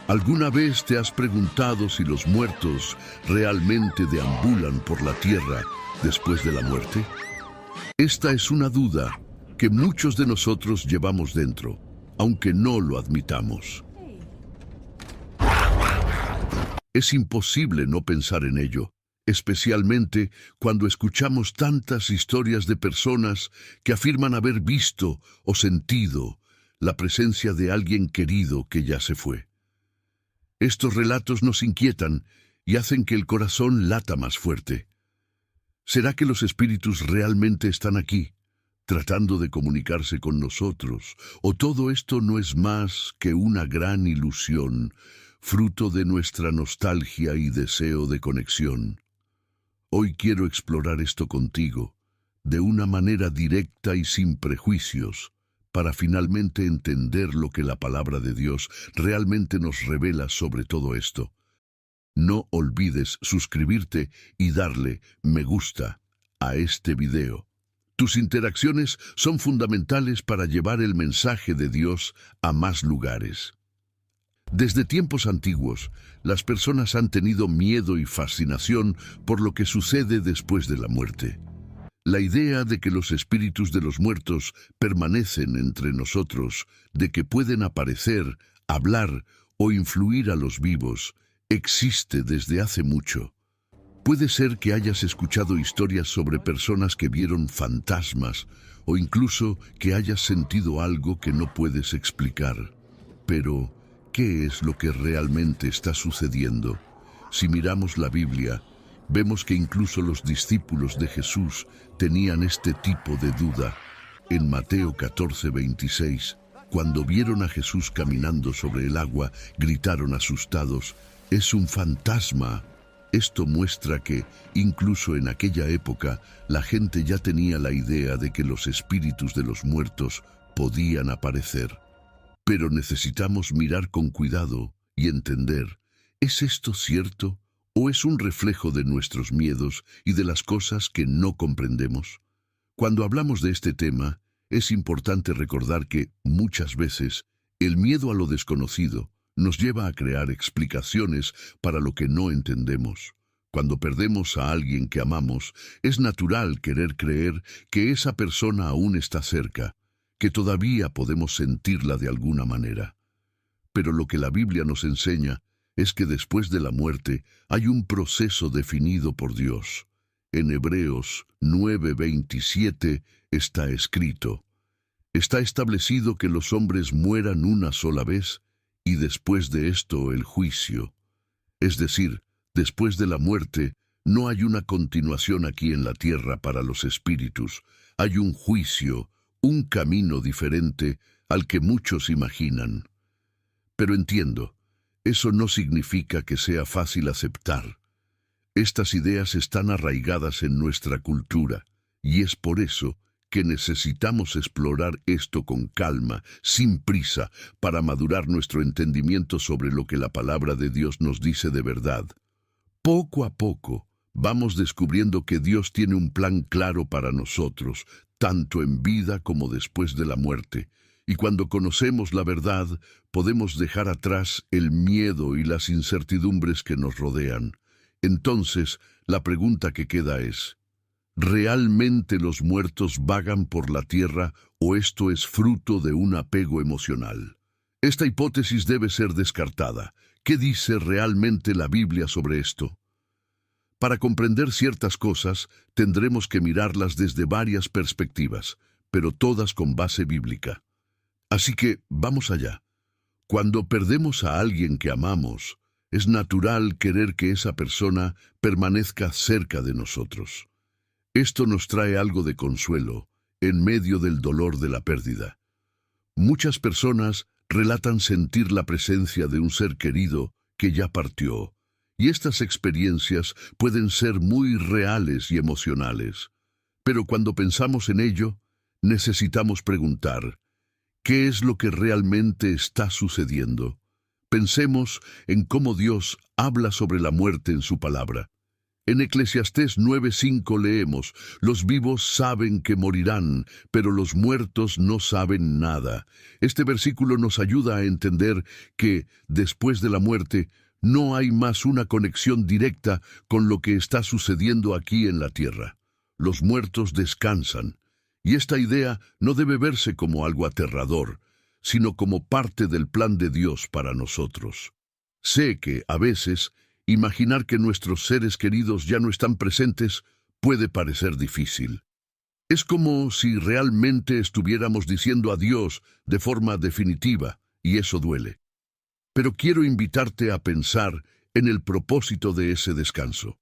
¿Alguna vez te has preguntado si los muertos realmente deambulan por la tierra después de la muerte? Esta es una duda que muchos de nosotros llevamos dentro, aunque no lo admitamos. Es imposible no pensar en ello, especialmente cuando escuchamos tantas historias de personas que afirman haber visto o sentido la presencia de alguien querido que ya se fue. Estos relatos nos inquietan y hacen que el corazón lata más fuerte. ¿Será que los espíritus realmente están aquí, tratando de comunicarse con nosotros? ¿O todo esto no es más que una gran ilusión, fruto de nuestra nostalgia y deseo de conexión? Hoy quiero explorar esto contigo, de una manera directa y sin prejuicios, para finalmente entender lo que la palabra de Dios realmente nos revela sobre todo esto. No olvides suscribirte y darle me gusta a este video. Tus interacciones son fundamentales para llevar el mensaje de Dios a más lugares. Desde tiempos antiguos, las personas han tenido miedo y fascinación por lo que sucede después de la muerte. La idea de que los espíritus de los muertos permanecen entre nosotros, de que pueden aparecer, hablar o influir a los vivos, existe desde hace mucho. Puede ser que hayas escuchado historias sobre personas que vieron fantasmas o incluso que hayas sentido algo que no puedes explicar. Pero, ¿qué es lo que realmente está sucediendo? Si miramos la Biblia, vemos que incluso los discípulos de Jesús tenían este tipo de duda. En Mateo 14:26, cuando vieron a Jesús caminando sobre el agua, gritaron asustados: «¡Es un fantasma!». Esto muestra que, incluso en aquella época, la gente ya tenía la idea de que los espíritus de los muertos podían aparecer. Pero necesitamos mirar con cuidado y entender, ¿es esto cierto? ¿O es un reflejo de nuestros miedos y de las cosas que no comprendemos? Cuando hablamos de este tema, es importante recordar que, muchas veces, el miedo a lo desconocido nos lleva a crear explicaciones para lo que no entendemos. Cuando perdemos a alguien que amamos, es natural querer creer que esa persona aún está cerca, que todavía podemos sentirla de alguna manera. Pero lo que la Biblia nos enseña es que después de la muerte hay un proceso definido por Dios. En Hebreos 9:27 está escrito: «Está establecido que los hombres mueran una sola vez, y después de esto el juicio». Es decir, después de la muerte no hay una continuación aquí en la tierra para los espíritus. Hay un juicio, un camino diferente al que muchos imaginan. Pero entiendo, eso no significa que sea fácil aceptar. Estas ideas están arraigadas en nuestra cultura, y es por eso que necesitamos explorar esto con calma, sin prisa, para madurar nuestro entendimiento sobre lo que la palabra de Dios nos dice de verdad. Poco a poco, vamos descubriendo que Dios tiene un plan claro para nosotros, tanto en vida como después de la muerte. Y cuando conocemos la verdad, podemos dejar atrás el miedo y las incertidumbres que nos rodean. Entonces, la pregunta que queda es: ¿realmente los muertos vagan por la tierra o esto es fruto de un apego emocional? Esta hipótesis debe ser descartada. ¿Qué dice realmente la Biblia sobre esto? Para comprender ciertas cosas, tendremos que mirarlas desde varias perspectivas, pero todas con base bíblica. Así que, vamos allá. Cuando perdemos a alguien que amamos, es natural querer que esa persona permanezca cerca de nosotros. Esto nos trae algo de consuelo en medio del dolor de la pérdida. Muchas personas relatan sentir la presencia de un ser querido que ya partió, y estas experiencias pueden ser muy reales y emocionales. Pero cuando pensamos en ello, necesitamos preguntar: ¿qué es lo que realmente está sucediendo? Pensemos en cómo Dios habla sobre la muerte en su palabra. En Eclesiastés 9:5 leemos: los vivos saben que morirán, pero los muertos no saben nada. Este versículo nos ayuda a entender que, después de la muerte, no hay más una conexión directa con lo que está sucediendo aquí en la tierra. Los muertos descansan, y esta idea no debe verse como algo aterrador, sino como parte del plan de Dios para nosotros. Sé que, a veces, imaginar que nuestros seres queridos ya no están presentes puede parecer difícil. Es como si realmente estuviéramos diciendo adiós de forma definitiva, y eso duele. Pero quiero invitarte a pensar en el propósito de ese descanso.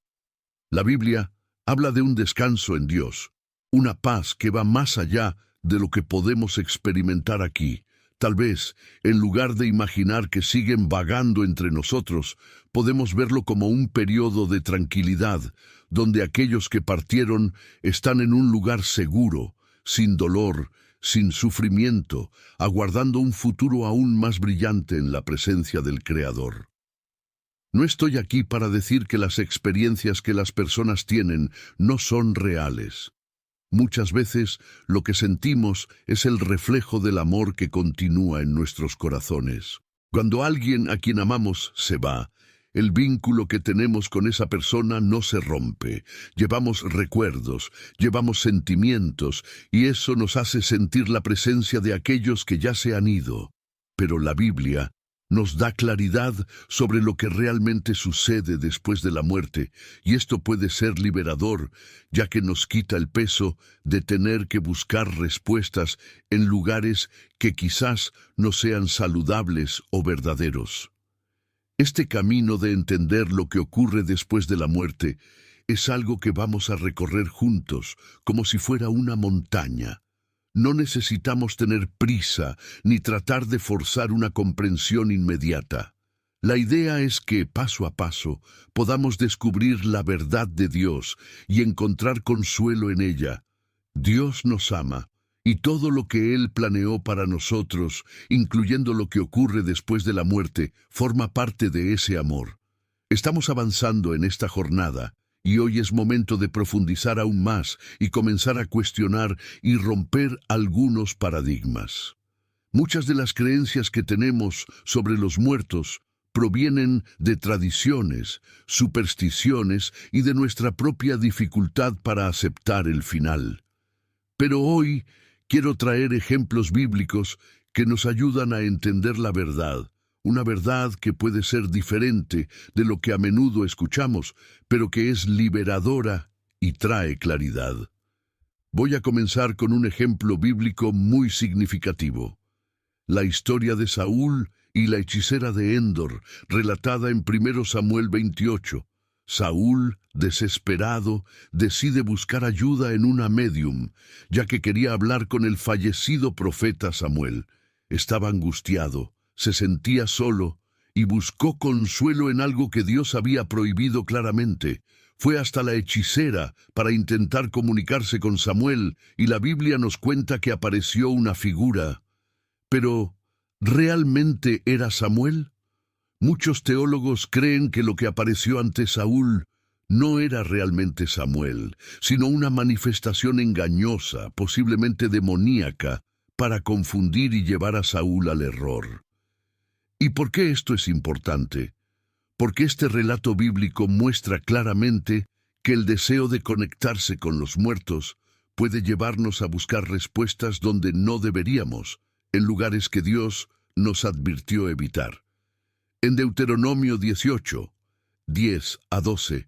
La Biblia habla de un descanso en Dios, una paz que va más allá de lo que podemos experimentar aquí. Tal vez, en lugar de imaginar que siguen vagando entre nosotros, podemos verlo como un periodo de tranquilidad, donde aquellos que partieron están en un lugar seguro, sin dolor, sin sufrimiento, aguardando un futuro aún más brillante en la presencia del Creador. No estoy aquí para decir que las experiencias que las personas tienen no son reales. Muchas veces lo que sentimos es el reflejo del amor que continúa en nuestros corazones. Cuando alguien a quien amamos se va, el vínculo que tenemos con esa persona no se rompe. Llevamos recuerdos, llevamos sentimientos, y eso nos hace sentir la presencia de aquellos que ya se han ido. Pero la Biblia nos da claridad sobre lo que realmente sucede después de la muerte, y esto puede ser liberador, ya que nos quita el peso de tener que buscar respuestas en lugares que quizás no sean saludables o verdaderos. Este camino de entender lo que ocurre después de la muerte es algo que vamos a recorrer juntos, como si fuera una montaña. No necesitamos tener prisa ni tratar de forzar una comprensión inmediata. La idea es que, paso a paso, podamos descubrir la verdad de Dios y encontrar consuelo en ella. Dios nos ama, y todo lo que Él planeó para nosotros, incluyendo lo que ocurre después de la muerte, forma parte de ese amor. Estamos avanzando en esta jornada, y hoy es momento de profundizar aún más y comenzar a cuestionar y romper algunos paradigmas. Muchas de las creencias que tenemos sobre los muertos provienen de tradiciones, supersticiones y de nuestra propia dificultad para aceptar el final. Pero hoy quiero traer ejemplos bíblicos que nos ayudan a entender la verdad. Una verdad que puede ser diferente de lo que a menudo escuchamos, pero que es liberadora y trae claridad. Voy a comenzar con un ejemplo bíblico muy significativo. La historia de Saúl y la hechicera de Endor, relatada en 1 Samuel 28. Saúl, desesperado, decide buscar ayuda en una médium, ya que quería hablar con el fallecido profeta Samuel. Estaba angustiado. Se sentía solo y buscó consuelo en algo que Dios había prohibido claramente. Fue hasta la hechicera para intentar comunicarse con Samuel, y la Biblia nos cuenta que apareció una figura. Pero, ¿realmente era Samuel? Muchos teólogos creen que lo que apareció ante Saúl no era realmente Samuel, sino una manifestación engañosa, posiblemente demoníaca, para confundir y llevar a Saúl al error. ¿Y por qué esto es importante? Porque este relato bíblico muestra claramente que el deseo de conectarse con los muertos puede llevarnos a buscar respuestas donde no deberíamos, en lugares que Dios nos advirtió evitar. En Deuteronomio 18, 10-12,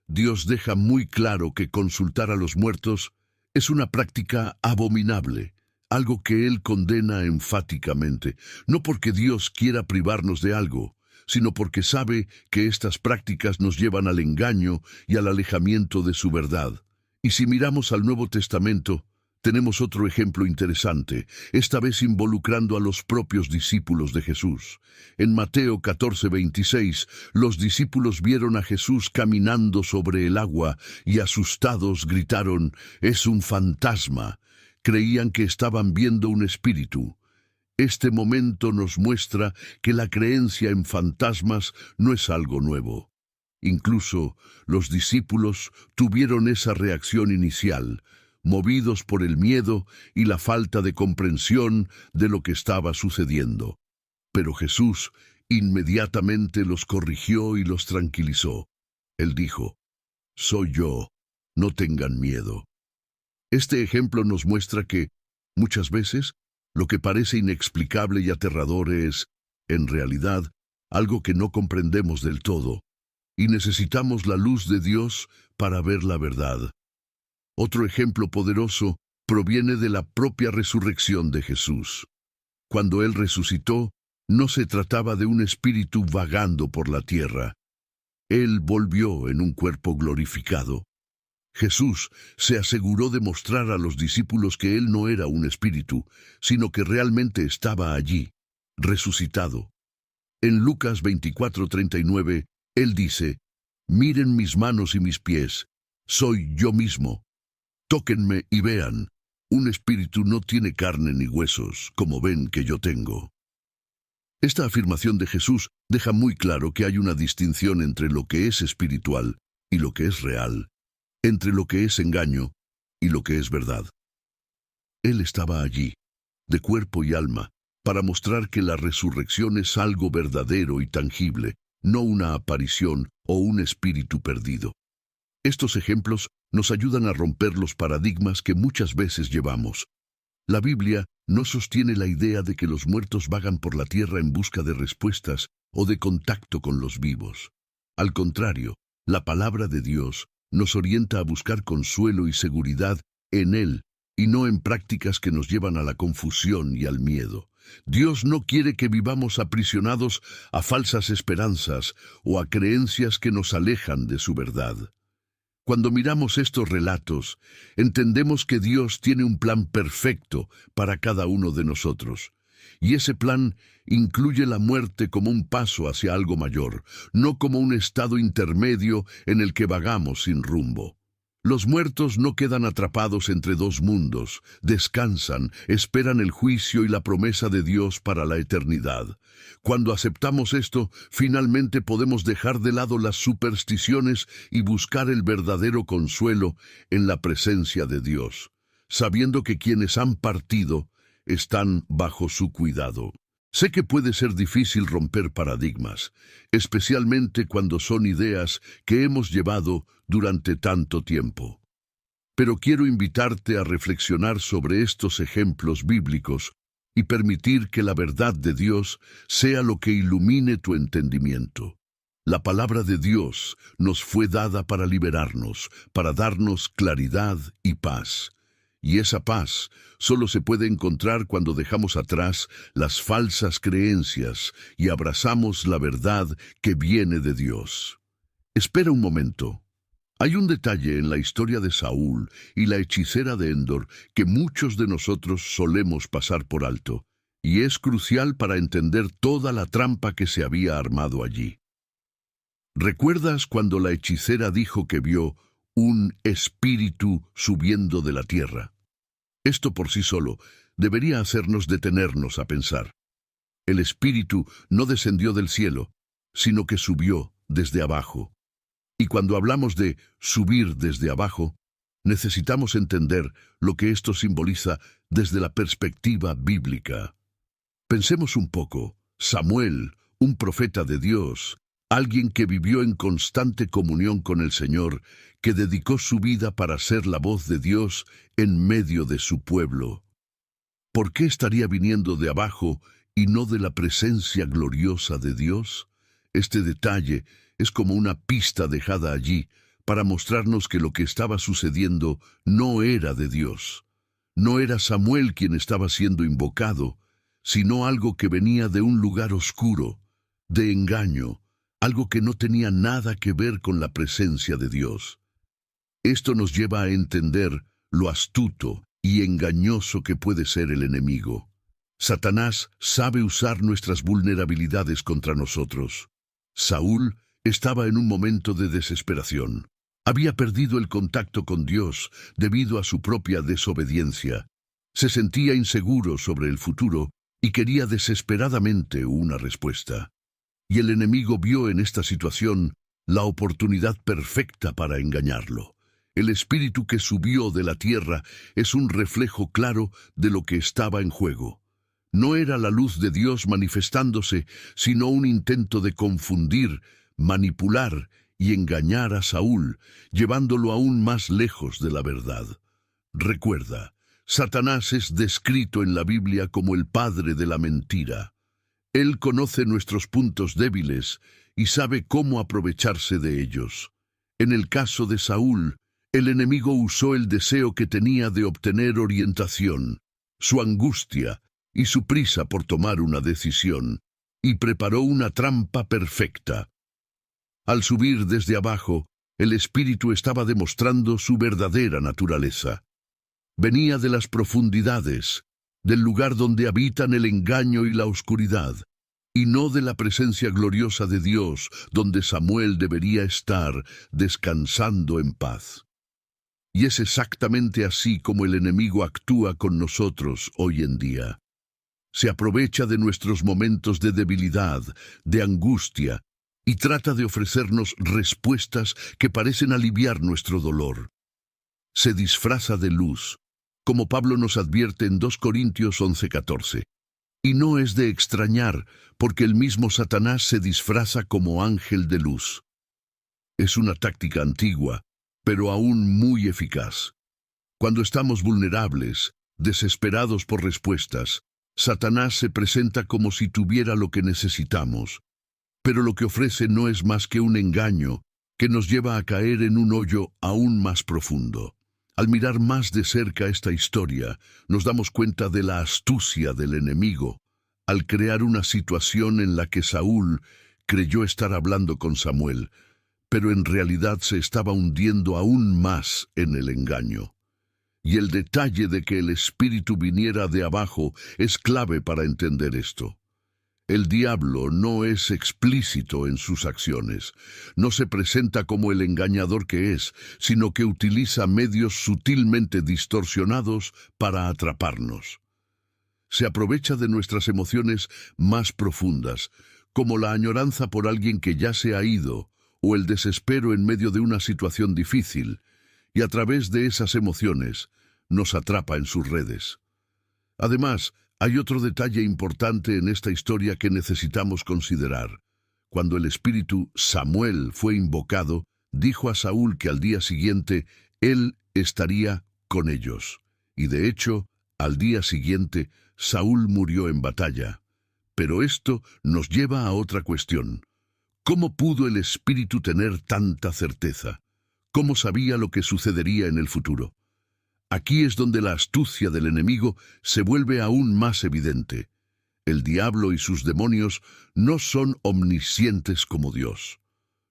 Dios deja muy claro que consultar a los muertos es una práctica abominable, algo que Él condena enfáticamente, no porque Dios quiera privarnos de algo, sino porque sabe que estas prácticas nos llevan al engaño y al alejamiento de su verdad. Y si miramos al Nuevo Testamento, tenemos otro ejemplo interesante, esta vez involucrando a los propios discípulos de Jesús. En Mateo 14:26, los discípulos vieron a Jesús caminando sobre el agua y asustados gritaron: «¡Es un fantasma!». Creían que estaban viendo un espíritu. Este momento nos muestra que la creencia en fantasmas no es algo nuevo. Incluso los discípulos tuvieron esa reacción inicial, movidos por el miedo y la falta de comprensión de lo que estaba sucediendo. Pero Jesús inmediatamente los corrigió y los tranquilizó. Él dijo: «Soy yo, no tengan miedo». Este ejemplo nos muestra que, muchas veces, lo que parece inexplicable y aterrador es, en realidad, algo que no comprendemos del todo, y necesitamos la luz de Dios para ver la verdad. Otro ejemplo poderoso proviene de la propia resurrección de Jesús. Cuando Él resucitó, no se trataba de un espíritu vagando por la tierra. Él volvió en un cuerpo glorificado. Jesús se aseguró de mostrar a los discípulos que Él no era un espíritu, sino que realmente estaba allí, resucitado. En Lucas 24:39, Él dice: «Miren mis manos y mis pies, soy yo mismo. Tóquenme y vean, un espíritu no tiene carne ni huesos, como ven que yo tengo». Esta afirmación de Jesús deja muy claro que hay una distinción entre lo que es espiritual y lo que es real, entre lo que es engaño y lo que es verdad. Él estaba allí, de cuerpo y alma, para mostrar que la resurrección es algo verdadero y tangible, no una aparición o un espíritu perdido. Estos ejemplos nos ayudan a romper los paradigmas que muchas veces llevamos. La Biblia no sostiene la idea de que los muertos vagan por la tierra en busca de respuestas o de contacto con los vivos. Al contrario, la palabra de Dios nos orienta a buscar consuelo y seguridad en Él y no en prácticas que nos llevan a la confusión y al miedo. Dios no quiere que vivamos aprisionados a falsas esperanzas o a creencias que nos alejan de su verdad. Cuando miramos estos relatos, entendemos que Dios tiene un plan perfecto para cada uno de nosotros. Y ese plan incluye la muerte como un paso hacia algo mayor, no como un estado intermedio en el que vagamos sin rumbo. Los muertos no quedan atrapados entre dos mundos, descansan, esperan el juicio y la promesa de Dios para la eternidad. Cuando aceptamos esto, finalmente podemos dejar de lado las supersticiones y buscar el verdadero consuelo en la presencia de Dios, sabiendo que quienes han partido están bajo su cuidado. Sé que puede ser difícil romper paradigmas, especialmente cuando son ideas que hemos llevado durante tanto tiempo. Pero quiero invitarte a reflexionar sobre estos ejemplos bíblicos y permitir que la verdad de Dios sea lo que ilumine tu entendimiento. La palabra de Dios nos fue dada para liberarnos, para darnos claridad y paz. Y esa paz solo se puede encontrar cuando dejamos atrás las falsas creencias y abrazamos la verdad que viene de Dios. Espera un momento. Hay un detalle en la historia de Saúl y la hechicera de Endor que muchos de nosotros solemos pasar por alto, y es crucial para entender toda la trampa que se había armado allí. ¿Recuerdas cuando la hechicera dijo que vio un espíritu subiendo de la tierra? Esto por sí solo debería hacernos detenernos a pensar. El espíritu no descendió del cielo, sino que subió desde abajo. Y cuando hablamos de subir desde abajo, necesitamos entender lo que esto simboliza desde la perspectiva bíblica. Pensemos un poco. Samuel, un profeta de Dios, alguien que vivió en constante comunión con el Señor, que dedicó su vida para ser la voz de Dios en medio de su pueblo. ¿Por qué estaría viniendo de abajo y no de la presencia gloriosa de Dios? Este detalle es como una pista dejada allí para mostrarnos que lo que estaba sucediendo no era de Dios. No era Samuel quien estaba siendo invocado, sino algo que venía de un lugar oscuro, de engaño, algo que no tenía nada que ver con la presencia de Dios. Esto nos lleva a entender lo astuto y engañoso que puede ser el enemigo. Satanás sabe usar nuestras vulnerabilidades contra nosotros. Saúl estaba en un momento de desesperación. Había perdido el contacto con Dios debido a su propia desobediencia. Se sentía inseguro sobre el futuro y quería desesperadamente una respuesta. Y el enemigo vio en esta situación la oportunidad perfecta para engañarlo. El espíritu que subió de la tierra es un reflejo claro de lo que estaba en juego. No era la luz de Dios manifestándose, sino un intento de confundir, manipular y engañar a Saúl, llevándolo aún más lejos de la verdad. Recuerda, Satanás es descrito en la Biblia como el padre de la mentira. Él conoce nuestros puntos débiles y sabe cómo aprovecharse de ellos. En el caso de Saúl, el enemigo usó el deseo que tenía de obtener orientación, su angustia y su prisa por tomar una decisión, y preparó una trampa perfecta. Al subir desde abajo, el espíritu estaba demostrando su verdadera naturaleza. Venía de las profundidades, del lugar donde habitan el engaño y la oscuridad, y no de la presencia gloriosa de Dios, donde Samuel debería estar descansando en paz. Y es exactamente así como el enemigo actúa con nosotros hoy en día. Se aprovecha de nuestros momentos de debilidad, de angustia, y trata de ofrecernos respuestas que parecen aliviar nuestro dolor. Se disfraza de luz, como Pablo nos advierte en 2 Corintios 11:14. Y no es de extrañar, porque el mismo Satanás se disfraza como ángel de luz. Es una táctica antigua, pero aún muy eficaz. Cuando estamos vulnerables, desesperados por respuestas, Satanás se presenta como si tuviera lo que necesitamos, pero lo que ofrece no es más que un engaño que nos lleva a caer en un hoyo aún más profundo. Al mirar más de cerca esta historia, nos damos cuenta de la astucia del enemigo, al crear una situación en la que Saúl creyó estar hablando con Samuel, pero en realidad se estaba hundiendo aún más en el engaño. Y el detalle de que el espíritu viniera de abajo es clave para entender esto. El diablo no es explícito en sus acciones, no se presenta como el engañador que es, sino que utiliza medios sutilmente distorsionados para atraparnos. Se aprovecha de nuestras emociones más profundas, como la añoranza por alguien que ya se ha ido, o el desespero en medio de una situación difícil, y a través de esas emociones nos atrapa en sus redes. Además, hay otro detalle importante en esta historia que necesitamos considerar. Cuando el espíritu Samuel fue invocado, dijo a Saúl que al día siguiente él estaría con ellos. Y de hecho, al día siguiente, Saúl murió en batalla. Pero esto nos lleva a otra cuestión. ¿Cómo pudo el espíritu tener tanta certeza? ¿Cómo sabía lo que sucedería en el futuro? Aquí es donde la astucia del enemigo se vuelve aún más evidente. El diablo y sus demonios no son omniscientes como Dios.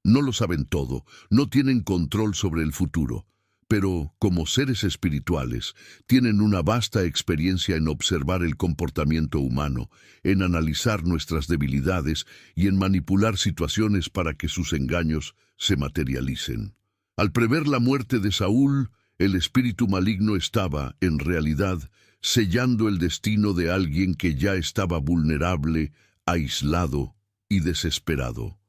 No lo saben todo, no tienen control sobre el futuro, pero como seres espirituales tienen una vasta experiencia en observar el comportamiento humano, en analizar nuestras debilidades y en manipular situaciones para que sus engaños se materialicen. Al prever la muerte de Saúl, el espíritu maligno estaba, en realidad, sellando el destino de alguien que ya estaba vulnerable, aislado y desesperado.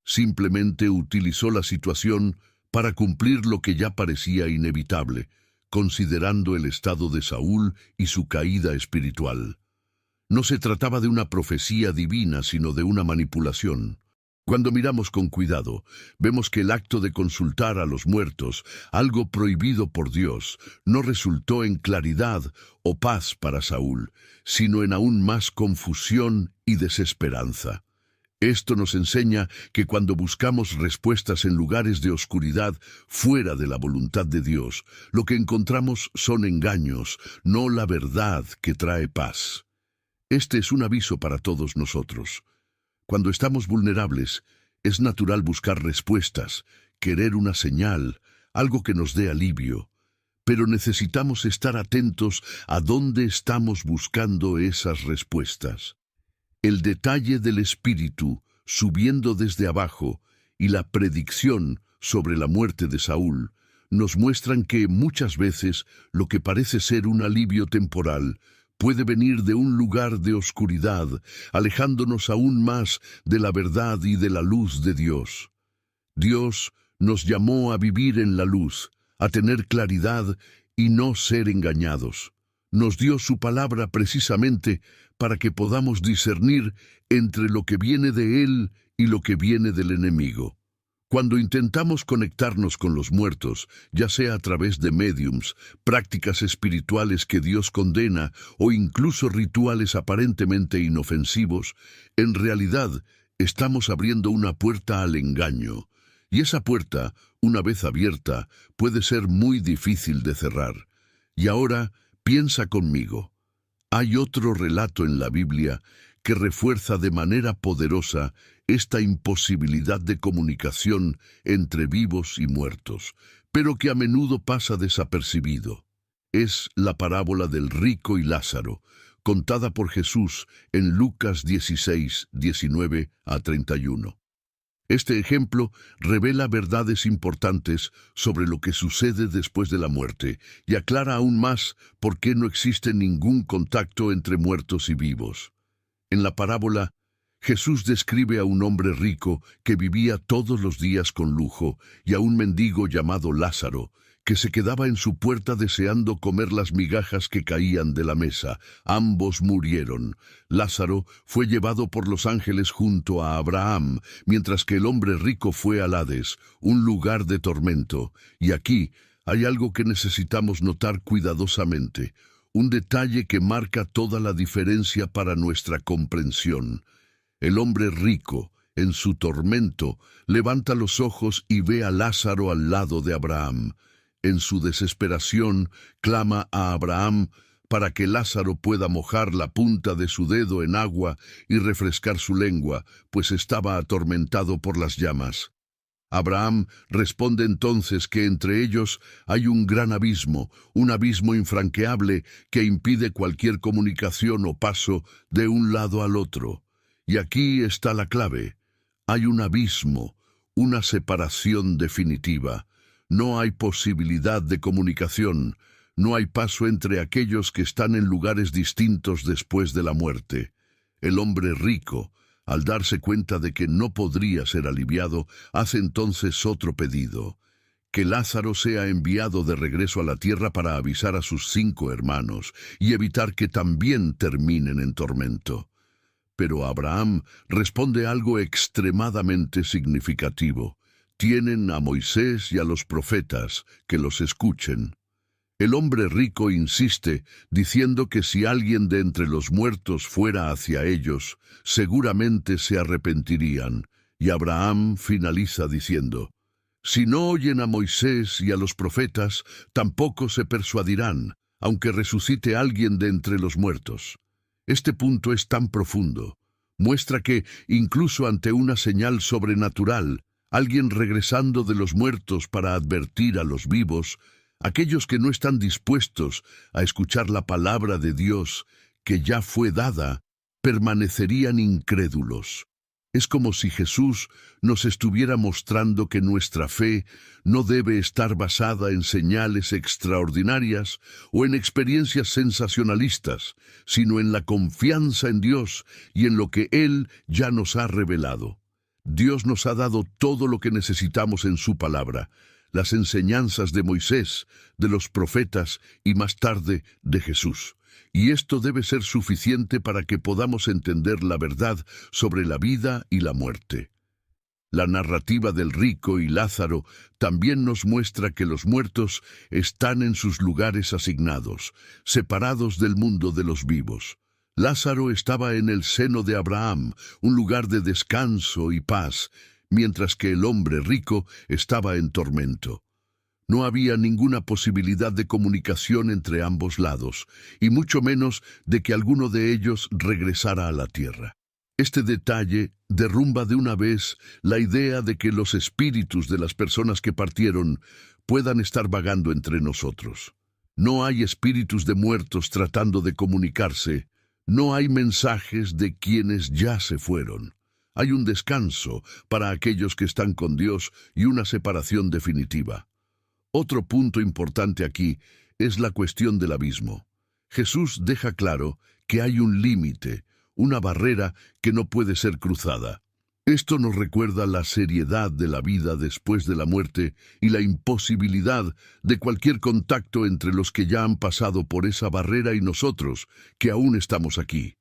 Simplemente utilizó la situación para cumplir lo que ya parecía inevitable, considerando el estado de Saúl y su caída espiritual. No se trataba de una profecía divina, sino de una manipulación. Cuando miramos con cuidado, vemos que el acto de consultar a los muertos, algo prohibido por Dios, no resultó en claridad o paz para Saúl, sino en aún más confusión y desesperanza. Esto nos enseña que cuando buscamos respuestas en lugares de oscuridad fuera de la voluntad de Dios, lo que encontramos son engaños, no la verdad que trae paz. Este es un aviso para todos nosotros. Cuando estamos vulnerables, es natural buscar respuestas, querer una señal, algo que nos dé alivio. Pero necesitamos estar atentos a dónde estamos buscando esas respuestas. El detalle del espíritu subiendo desde abajo y la predicción sobre la muerte de Saúl nos muestran que muchas veces lo que parece ser un alivio temporal puede venir de un lugar de oscuridad, alejándonos aún más de la verdad y de la luz de Dios. Dios nos llamó a vivir en la luz, a tener claridad y no ser engañados. Nos dio su palabra precisamente para que podamos discernir entre lo que viene de Él y lo que viene del enemigo. Cuando intentamos conectarnos con los muertos, ya sea a través de médiums, prácticas espirituales que Dios condena o incluso rituales aparentemente inofensivos, en realidad estamos abriendo una puerta al engaño. Y esa puerta, una vez abierta, puede ser muy difícil de cerrar. Y ahora, piensa conmigo. Hay otro relato en la Biblia que refuerza de manera poderosa esta imposibilidad de comunicación entre vivos y muertos, pero que a menudo pasa desapercibido. Es la parábola del rico y Lázaro, contada por Jesús en Lucas 16, 19 a 31. Este ejemplo revela verdades importantes sobre lo que sucede después de la muerte y aclara aún más por qué no existe ningún contacto entre muertos y vivos. En la parábola, Jesús describe a un hombre rico que vivía todos los días con lujo y a un mendigo llamado Lázaro, que se quedaba en su puerta deseando comer las migajas que caían de la mesa. Ambos murieron. Lázaro fue llevado por los ángeles junto a Abraham, mientras que el hombre rico fue al Hades, un lugar de tormento. Y aquí hay algo que necesitamos notar cuidadosamente, un detalle que marca toda la diferencia para nuestra comprensión. El hombre rico, en su tormento, levanta los ojos y ve a Lázaro al lado de Abraham. En su desesperación, clama a Abraham para que Lázaro pueda mojar la punta de su dedo en agua y refrescar su lengua, pues estaba atormentado por las llamas. Abraham responde entonces que entre ellos hay un gran abismo, un abismo infranqueable que impide cualquier comunicación o paso de un lado al otro. Y aquí está la clave. Hay un abismo, una separación definitiva. No hay posibilidad de comunicación, no hay paso entre aquellos que están en lugares distintos después de la muerte. El hombre rico, al darse cuenta de que no podría ser aliviado, hace entonces otro pedido: que Lázaro sea enviado de regreso a la tierra para avisar a sus 5 hermanos y evitar que también terminen en tormento. Pero Abraham responde algo extremadamente significativo. Tienen a Moisés y a los profetas, que los escuchen. El hombre rico insiste, diciendo que si alguien de entre los muertos fuera hacia ellos, seguramente se arrepentirían. Y Abraham finaliza diciendo: si no oyen a Moisés y a los profetas, tampoco se persuadirán, aunque resucite alguien de entre los muertos. Este punto es tan profundo. Muestra que, incluso ante una señal sobrenatural, alguien regresando de los muertos para advertir a los vivos, aquellos que no están dispuestos a escuchar la palabra de Dios que ya fue dada, permanecerían incrédulos. Es como si Jesús nos estuviera mostrando que nuestra fe no debe estar basada en señales extraordinarias o en experiencias sensacionalistas, sino en la confianza en Dios y en lo que Él ya nos ha revelado. Dios nos ha dado todo lo que necesitamos en su palabra, las enseñanzas de Moisés, de los profetas y más tarde de Jesús. Y esto debe ser suficiente para que podamos entender la verdad sobre la vida y la muerte. La narrativa del rico y Lázaro también nos muestra que los muertos están en sus lugares asignados, separados del mundo de los vivos. Lázaro estaba en el seno de Abraham, un lugar de descanso y paz, mientras que el hombre rico estaba en tormento. No había ninguna posibilidad de comunicación entre ambos lados, y mucho menos de que alguno de ellos regresara a la tierra. Este detalle derrumba de una vez la idea de que los espíritus de las personas que partieron puedan estar vagando entre nosotros. No hay espíritus de muertos tratando de comunicarse, no hay mensajes de quienes ya se fueron. Hay un descanso para aquellos que están con Dios y una separación definitiva. Otro punto importante aquí es la cuestión del abismo. Jesús deja claro que hay un límite, una barrera que no puede ser cruzada. Esto nos recuerda la seriedad de la vida después de la muerte y la imposibilidad de cualquier contacto entre los que ya han pasado por esa barrera y nosotros, que aún estamos aquí.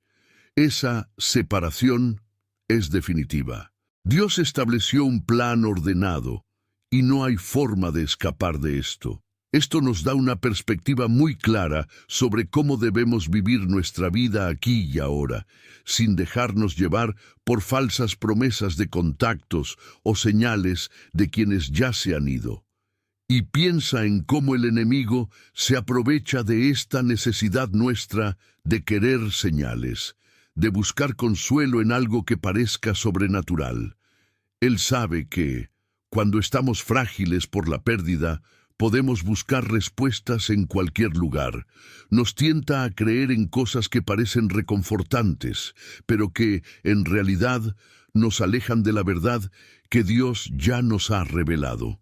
Esa separación es definitiva. Dios estableció un plan ordenado y no hay forma de escapar de esto. Esto nos da una perspectiva muy clara sobre cómo debemos vivir nuestra vida aquí y ahora, sin dejarnos llevar por falsas promesas de contactos o señales de quienes ya se han ido. Y piensa en cómo el enemigo se aprovecha de esta necesidad nuestra de querer señales, de buscar consuelo en algo que parezca sobrenatural. Él sabe que, cuando estamos frágiles por la pérdida, podemos buscar respuestas en cualquier lugar. Nos tienta a creer en cosas que parecen reconfortantes, pero que, en realidad, nos alejan de la verdad que Dios ya nos ha revelado.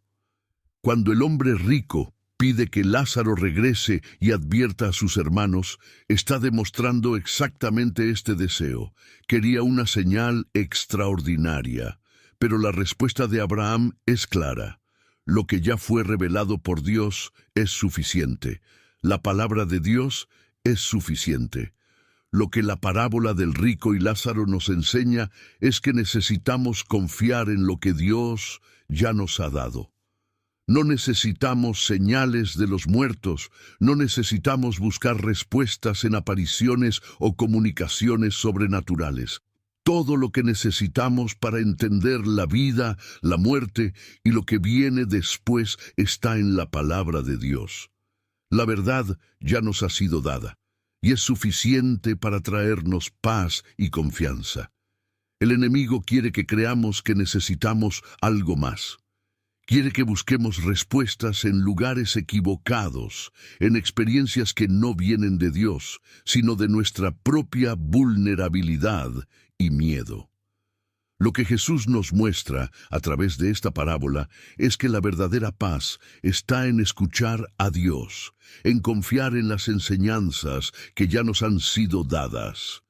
Cuando el hombre rico pide que Lázaro regrese y advierta a sus hermanos, está demostrando exactamente este deseo. Quería una señal extraordinaria, pero la respuesta de Abraham es clara. Lo que ya fue revelado por Dios es suficiente. La palabra de Dios es suficiente. Lo que la parábola del rico y Lázaro nos enseña es que necesitamos confiar en lo que Dios ya nos ha dado. No necesitamos señales de los muertos, no necesitamos buscar respuestas en apariciones o comunicaciones sobrenaturales. Todo lo que necesitamos para entender la vida, la muerte y lo que viene después está en la palabra de Dios. La verdad ya nos ha sido dada, y es suficiente para traernos paz y confianza. El enemigo quiere que creamos que necesitamos algo más. Quiere que busquemos respuestas en lugares equivocados, en experiencias que no vienen de Dios, sino de nuestra propia vulnerabilidad y miedo. Lo que Jesús nos muestra a través de esta parábola es que la verdadera paz está en escuchar a Dios, en confiar en las enseñanzas que ya nos han sido dadas.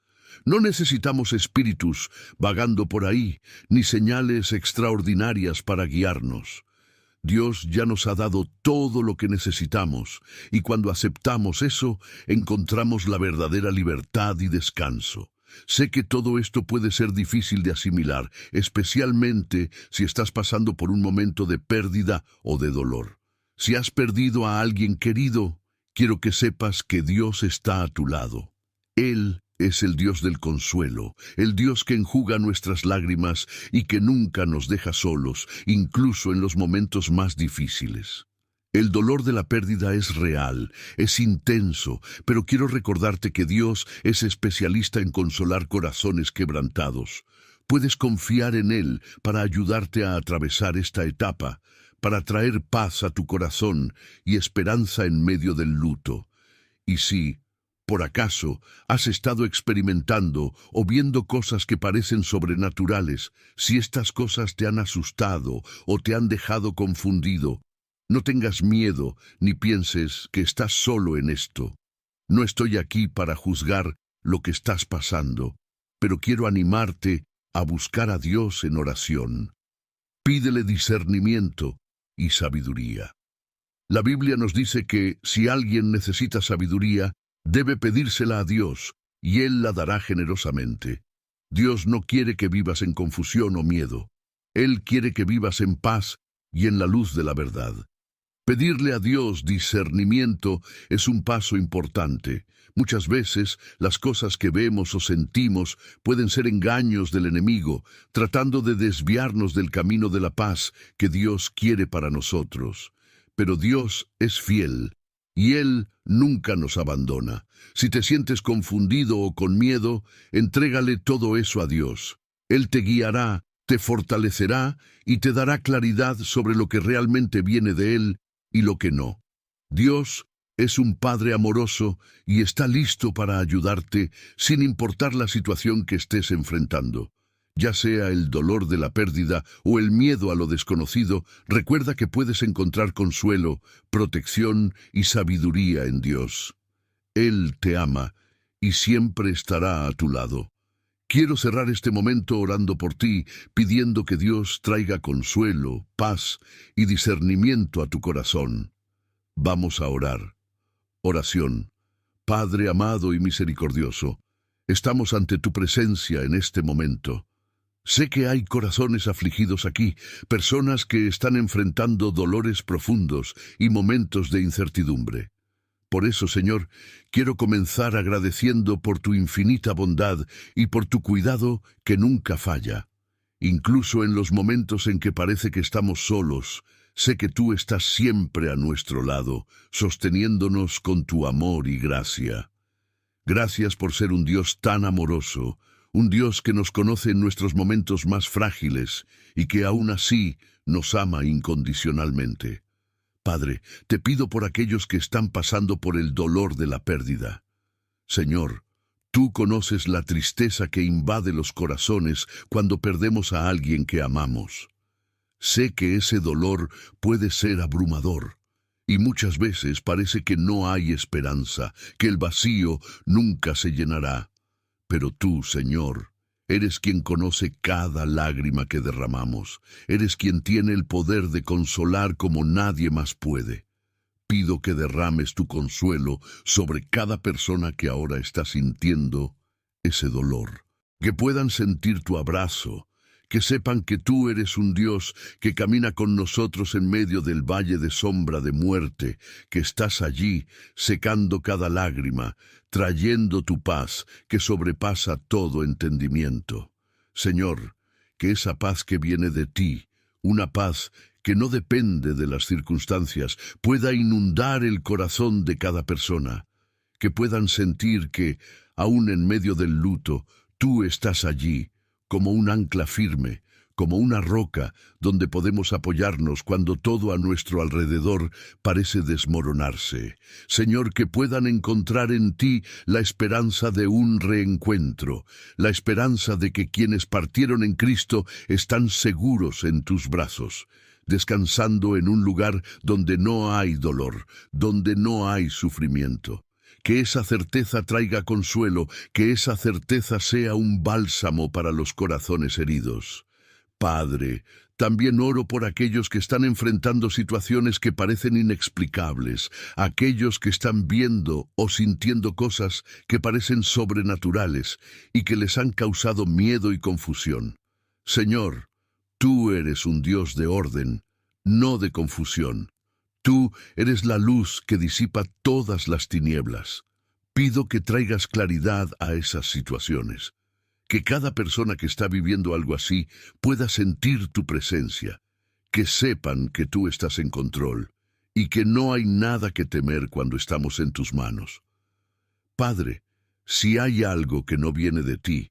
No necesitamos espíritus vagando por ahí, ni señales extraordinarias para guiarnos. Dios ya nos ha dado todo lo que necesitamos, y cuando aceptamos eso, encontramos la verdadera libertad y descanso. Sé que todo esto puede ser difícil de asimilar, especialmente si estás pasando por un momento de pérdida o de dolor. Si has perdido a alguien querido, quiero que sepas que Dios está a tu lado. Él es el Dios del consuelo, el Dios que enjuga nuestras lágrimas y que nunca nos deja solos, incluso en los momentos más difíciles. El dolor de la pérdida es real, es intenso, pero quiero recordarte que Dios es especialista en consolar corazones quebrantados. Puedes confiar en Él para ayudarte a atravesar esta etapa, para traer paz a tu corazón y esperanza en medio del luto. Y si, por acaso, has estado experimentando o viendo cosas que parecen sobrenaturales, si estas cosas te han asustado o te han dejado confundido, no tengas miedo ni pienses que estás solo en esto. No estoy aquí para juzgar lo que estás pasando, pero quiero animarte a buscar a Dios en oración. Pídele discernimiento y sabiduría. La Biblia nos dice que si alguien necesita sabiduría, debe pedírsela a Dios, y Él la dará generosamente. Dios no quiere que vivas en confusión o miedo. Él quiere que vivas en paz y en la luz de la verdad. Pedirle a Dios discernimiento es un paso importante. Muchas veces las cosas que vemos o sentimos pueden ser engaños del enemigo, tratando de desviarnos del camino de la paz que Dios quiere para nosotros. Pero Dios es fiel, y Él nunca nos abandona. Si te sientes confundido o con miedo, entrégale todo eso a Dios. Él te guiará, te fortalecerá y te dará claridad sobre lo que realmente viene de Él y lo que no. Dios es un Padre amoroso y está listo para ayudarte sin importar la situación que estés enfrentando. Ya sea el dolor de la pérdida o el miedo a lo desconocido, recuerda que puedes encontrar consuelo, protección y sabiduría en Dios. Él te ama y siempre estará a tu lado. Quiero cerrar este momento orando por ti, pidiendo que Dios traiga consuelo, paz y discernimiento a tu corazón. Vamos a orar. Oración. Padre amado y misericordioso, estamos ante tu presencia en este momento. Sé que hay corazones afligidos aquí, personas que están enfrentando dolores profundos y momentos de incertidumbre. Por eso, Señor, quiero comenzar agradeciendo por tu infinita bondad y por tu cuidado que nunca falla. Incluso en los momentos en que parece que estamos solos, sé que tú estás siempre a nuestro lado, sosteniéndonos con tu amor y gracia. Gracias por ser un Dios tan amoroso, un Dios que nos conoce en nuestros momentos más frágiles y que aún así nos ama incondicionalmente. Padre, te pido por aquellos que están pasando por el dolor de la pérdida. Señor, tú conoces la tristeza que invade los corazones cuando perdemos a alguien que amamos. Sé que ese dolor puede ser abrumador, y muchas veces parece que no hay esperanza, que el vacío nunca se llenará. Pero tú, Señor, eres quien conoce cada lágrima que derramamos. Eres quien tiene el poder de consolar como nadie más puede. Pido que derrames tu consuelo sobre cada persona que ahora está sintiendo ese dolor. Que puedan sentir tu abrazo, que sepan que tú eres un Dios que camina con nosotros en medio del valle de sombra de muerte, que estás allí secando cada lágrima, trayendo tu paz que sobrepasa todo entendimiento. Señor, que esa paz que viene de ti, una paz que no depende de las circunstancias, pueda inundar el corazón de cada persona, que puedan sentir que, aun en medio del luto, tú estás allí, como un ancla firme, como una roca donde podemos apoyarnos cuando todo a nuestro alrededor parece desmoronarse. Señor, que puedan encontrar en ti la esperanza de un reencuentro, la esperanza de que quienes partieron en Cristo están seguros en tus brazos, descansando en un lugar donde no hay dolor, donde no hay sufrimiento. Que esa certeza traiga consuelo, que esa certeza sea un bálsamo para los corazones heridos. Padre, también oro por aquellos que están enfrentando situaciones que parecen inexplicables, aquellos que están viendo o sintiendo cosas que parecen sobrenaturales y que les han causado miedo y confusión. Señor, tú eres un Dios de orden, no de confusión. Tú eres la luz que disipa todas las tinieblas. Pido que traigas claridad a esas situaciones, que cada persona que está viviendo algo así pueda sentir tu presencia, que sepan que tú estás en control y que no hay nada que temer cuando estamos en tus manos. Padre, si hay algo que no viene de ti,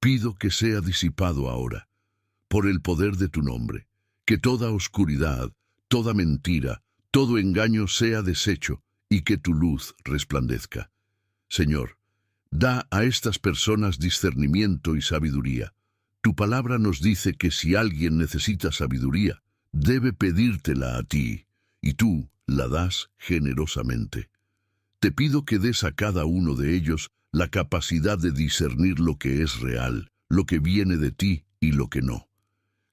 pido que sea disipado ahora, por el poder de tu nombre, que toda oscuridad, toda mentira, todo engaño sea deshecho y que tu luz resplandezca. Señor, da a estas personas discernimiento y sabiduría. Tu palabra nos dice que si alguien necesita sabiduría, debe pedírtela a ti, y tú la das generosamente. Te pido que des a cada uno de ellos la capacidad de discernir lo que es real, lo que viene de ti y lo que no.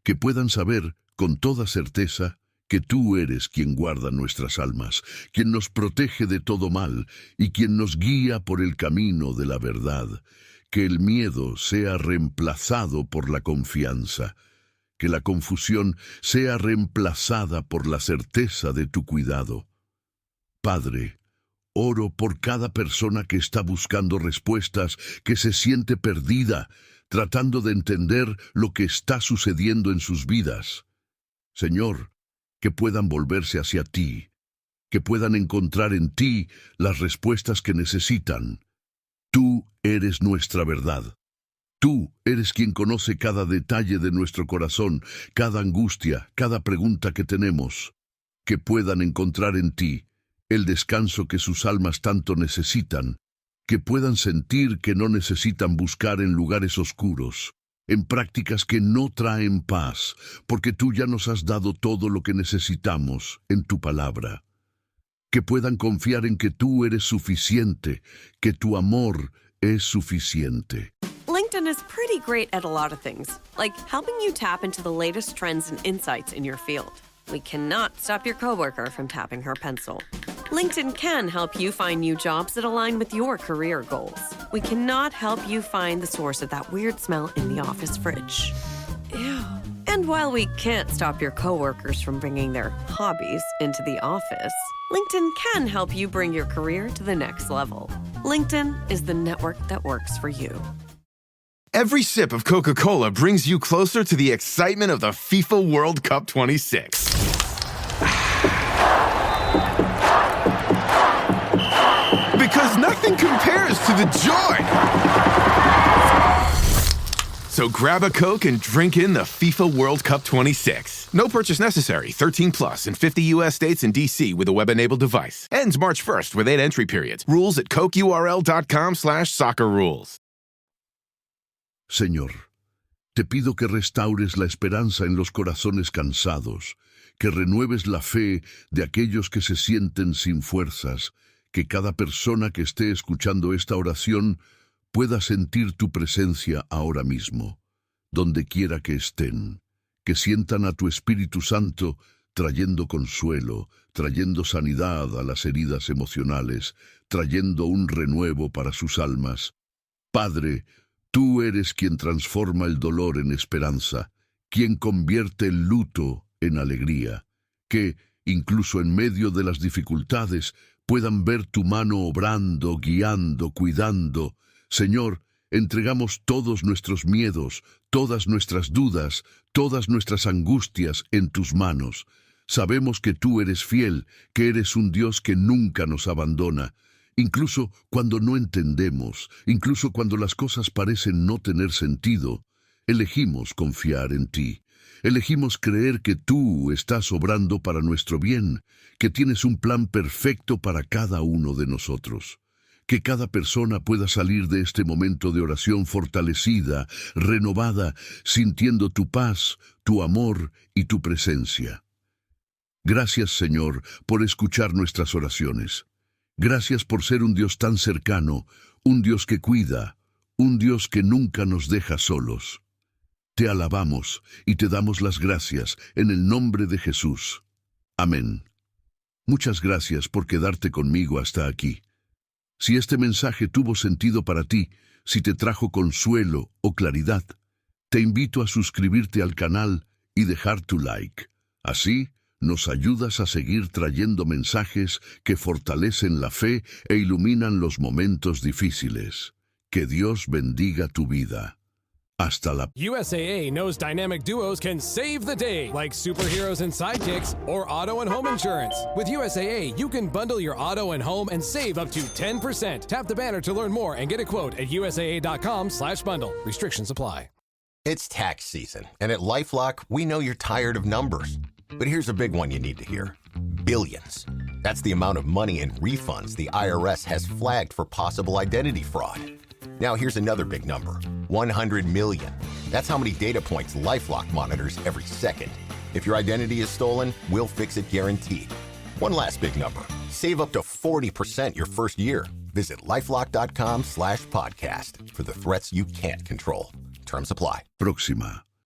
Que puedan saber con toda certeza que tú eres quien guarda nuestras almas, quien nos protege de todo mal y quien nos guía por el camino de la verdad. Que el miedo sea reemplazado por la confianza, que la confusión sea reemplazada por la certeza de tu cuidado. Padre, oro por cada persona que está buscando respuestas, que se siente perdida, tratando de entender lo que está sucediendo en sus vidas. Señor, que puedan volverse hacia ti, que puedan encontrar en ti las respuestas que necesitan. Tú eres nuestra verdad. Tú eres quien conoce cada detalle de nuestro corazón, cada angustia, cada pregunta que tenemos. Que puedan encontrar en ti el descanso que sus almas tanto necesitan, que puedan sentir que no necesitan buscar en lugares oscuros, en prácticas que no traen paz, porque tú ya nos has dado todo lo que necesitamos en tu palabra. Que puedan confiar en que tú eres suficiente, que tu amor es suficiente. LinkedIn is pretty great at a lot of things, like helping you tap into the latest trends and insights in your field. We cannot stop your coworker from tapping her pencil. LinkedIn can help you find new jobs that align with your career goals. We cannot help you find the source of that weird smell in the office fridge. Ew. And while we can't stop your coworkers from bringing their hobbies into the office, LinkedIn can help you bring your career to the next level. LinkedIn is the network that works for you. Every sip of Coca-Cola brings you closer to the excitement of the FIFA World Cup 26. Because nothing compares to the joy. So grab a Coke and drink in the FIFA World Cup 26. No purchase necessary. 13 plus in 50 U.S. states and D.C. with a web-enabled device. Ends March 1st with 8 entry periods. Rules at cokeurl.com/soccerrules. Señor, te pido que restaures la esperanza en los corazones cansados, que renueves la fe de aquellos que se sienten sin fuerzas, que cada persona que esté escuchando esta oración pueda sentir tu presencia ahora mismo, donde quiera que estén, que sientan a tu Espíritu Santo trayendo consuelo, trayendo sanidad a las heridas emocionales, trayendo un renuevo para sus almas. Padre, tú eres quien transforma el dolor en esperanza, quien convierte el luto en alegría, que, incluso en medio de las dificultades, puedan ver tu mano obrando, guiando, cuidando. Señor, entregamos todos nuestros miedos, todas nuestras dudas, todas nuestras angustias en tus manos. Sabemos que tú eres fiel, que eres un Dios que nunca nos abandona. Incluso cuando no entendemos, incluso cuando las cosas parecen no tener sentido, elegimos confiar en ti. Elegimos creer que tú estás obrando para nuestro bien, que tienes un plan perfecto para cada uno de nosotros. Que cada persona pueda salir de este momento de oración fortalecida, renovada, sintiendo tu paz, tu amor y tu presencia. Gracias, Señor, por escuchar nuestras oraciones. Gracias por ser un Dios tan cercano, un Dios que cuida, un Dios que nunca nos deja solos. Te alabamos y te damos las gracias en el nombre de Jesús. Amén. Muchas gracias por quedarte conmigo hasta aquí. Si este mensaje tuvo sentido para ti, si te trajo consuelo o claridad, te invito a suscribirte al canal y dejar tu like. Así, nos ayudas a seguir trayendo mensajes que fortalecen la fe e iluminan los momentos difíciles. Que Dios bendiga tu vida. Hasta la USAA knows dynamic duos can save the day, like superheroes and sidekicks or auto and home insurance. With USAA, you can bundle your auto and home and save up to 10%. Tap the banner to learn more and get a quote at USAA.com/bundle. Restrictions apply. It's tax season, and at LifeLock, we know you're tired of numbers. But here's a big one you need to hear. Billions. That's the amount of money in refunds the IRS has flagged for possible identity fraud. Now here's another big number. 100 million. That's how many data points LifeLock monitors every second. If your identity is stolen, we'll fix it guaranteed. One last big number. Save up to 40% your first year. Visit LifeLock.com/podcast for the threats you can't control. Terms apply. próxima.